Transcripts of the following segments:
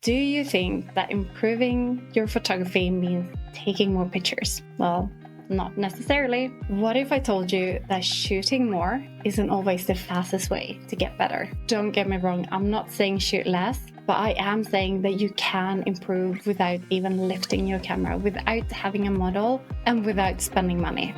Do you think that improving your photography means taking more pictures? Well, not necessarily. What if I told you that shooting more isn't always the fastest way to get better? Don't get me wrong, I'm not saying shoot less, but I am saying that you can improve without even lifting your camera, without having a model, and without spending money.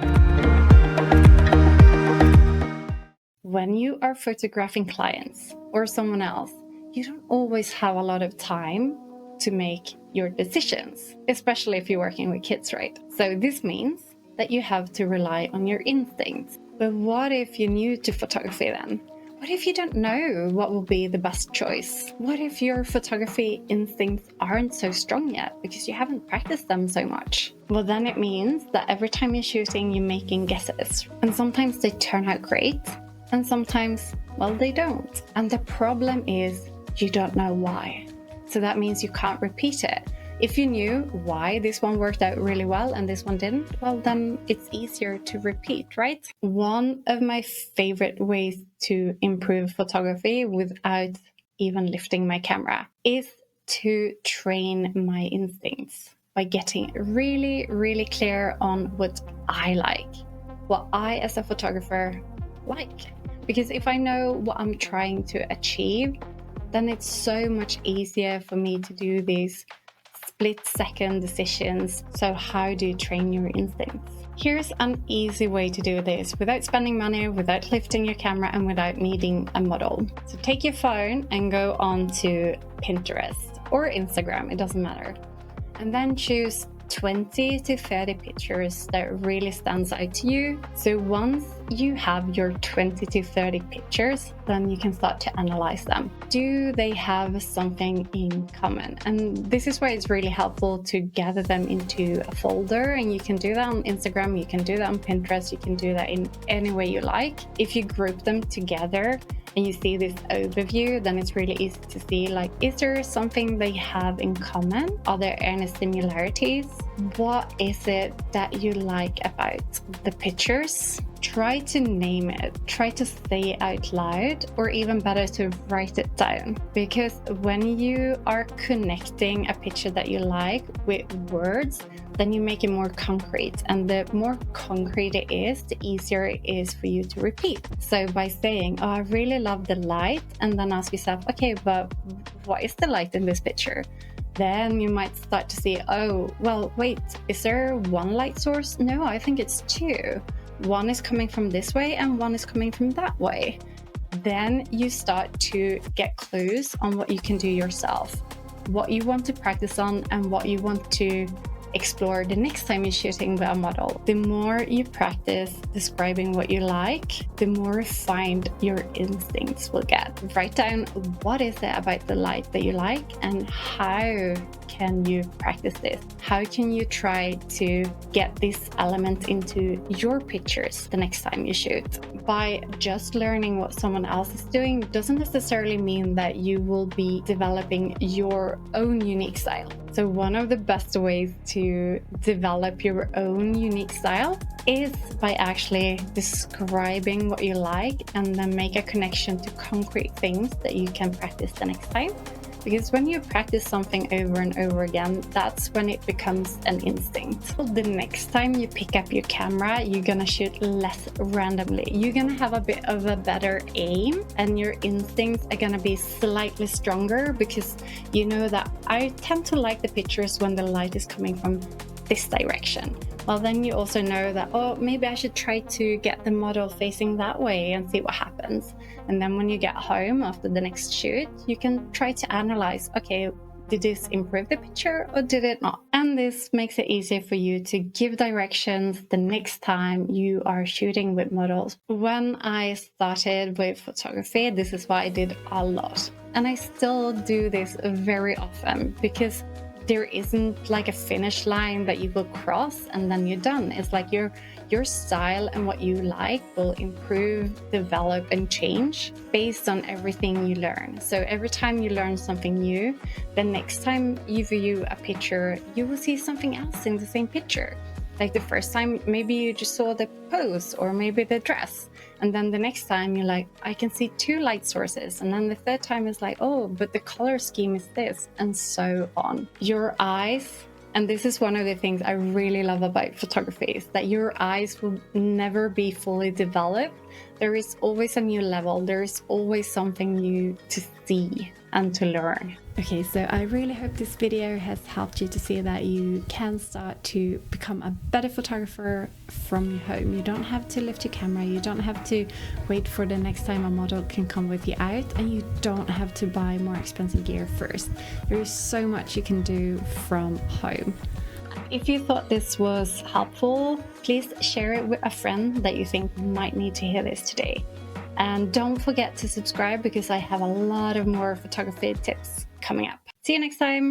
When you are photographing clients or someone else, you don't always have a lot of time to make your decisions, especially if you're working with kids, right? So this means that you have to rely on your instincts. But what if you're new to photography then? What if you don't know what will be the best choice? What if your photography instincts aren't so strong yet because you haven't practiced them so much? Well, then it means that every time you're shooting, you're making guesses. And sometimes they turn out great, and sometimes, well, they don't. And the problem is you don't know why. So that means you can't repeat it. If you knew why this one worked out really well and this one didn't, well, then it's easier to repeat, right? One of my favorite ways to improve photography without even lifting my camera is to train my instincts by getting really, really clear on what I like, what I as a photographer like. Because if I know what I'm trying to achieve, then it's so much easier for me to do these split-second decisions. So how do you train your instincts? Here's an easy way to do this without spending money, without lifting your camera, and without needing a model. So take your phone and go on to Pinterest or Instagram, it doesn't matter. And then choose 20 to 30 pictures that really stands out to you. So once you have your 20 to 30 pictures, then you can start to analyze them. Do they have something in common? And this is why it's really helpful to gather them into a folder, and you can do that on Instagram, you can do that on Pinterest, you can do that in any way you like. If you group them together and you see this overview, then it's really easy to see, like, is there something they have in common? Are there any similarities? What is it that you like about the pictures? Try to name it, try to say it out loud, or even better, to write it down. Because when you are connecting a picture that you like with words, then you make it more concrete. And the more concrete it is, the easier it is for you to repeat. So by saying, oh, I really love the light, and then ask yourself, okay, but what is the light in this picture? Then you might start to see, oh, well, wait, is there one light source? No, I think it's two. One is coming from this way and one is coming from that way. Then you start to get clues on what you can do yourself, what you want to practice on, and what you want to explore the next time you're shooting with a model. The more you practice describing what you like, the more refined your instincts will get. Write down what is it about the light that you like, and how can you practice this? How can you try to get this element into your pictures the next time you shoot? By just learning what someone else is doing doesn't necessarily mean that you will be developing your own unique style. So one of the best ways to develop your own unique style is by actually describing what you like, and then make a connection to concrete things that you can practice the next time. Because when you practice something over and over again, that's when it becomes an instinct. The next time you pick up your camera, you're gonna shoot less randomly. You're gonna have a bit of a better aim, and your instincts are gonna be slightly stronger, because you know that I tend to like the pictures when the light is coming from this direction. Well, then you also know that, oh, maybe I should try to get the model facing that way and see what happens. And then when you get home after the next shoot, you can try to analyze, okay, did this improve the picture or did it not? And this makes it easier for you to give directions the next time you are shooting with models. When I started with photography, this is what I did a lot. And I still do this very often, because there isn't like a finish line that you will cross and then you're done. It's like your style and what you like will improve, develop, and change based on everything you learn. So every time you learn something new, the next time you view a picture, you will see something else in the same picture. Like the first time, maybe you just saw the pose or maybe the dress. And then the next time you're like, I can see 2 light sources. And then the third time is like, oh, but the color scheme is this, and so on. Your eyes, and this is one of the things I really love about photography, is that your eyes will never be fully developed. There is always a new level. There is always something new to see and to learn. Okay, so I really hope this video has helped you to see that you can start to become a better photographer from your home. You don't have to lift your camera, you don't have to wait for the next time a model can come with you out, and you don't have to buy more expensive gear first. There is so much you can do from home. If you thought this was helpful, please share it with a friend that you think might need to hear this today. And don't forget to subscribe, because I have a lot of more photography tips coming up. See you next time.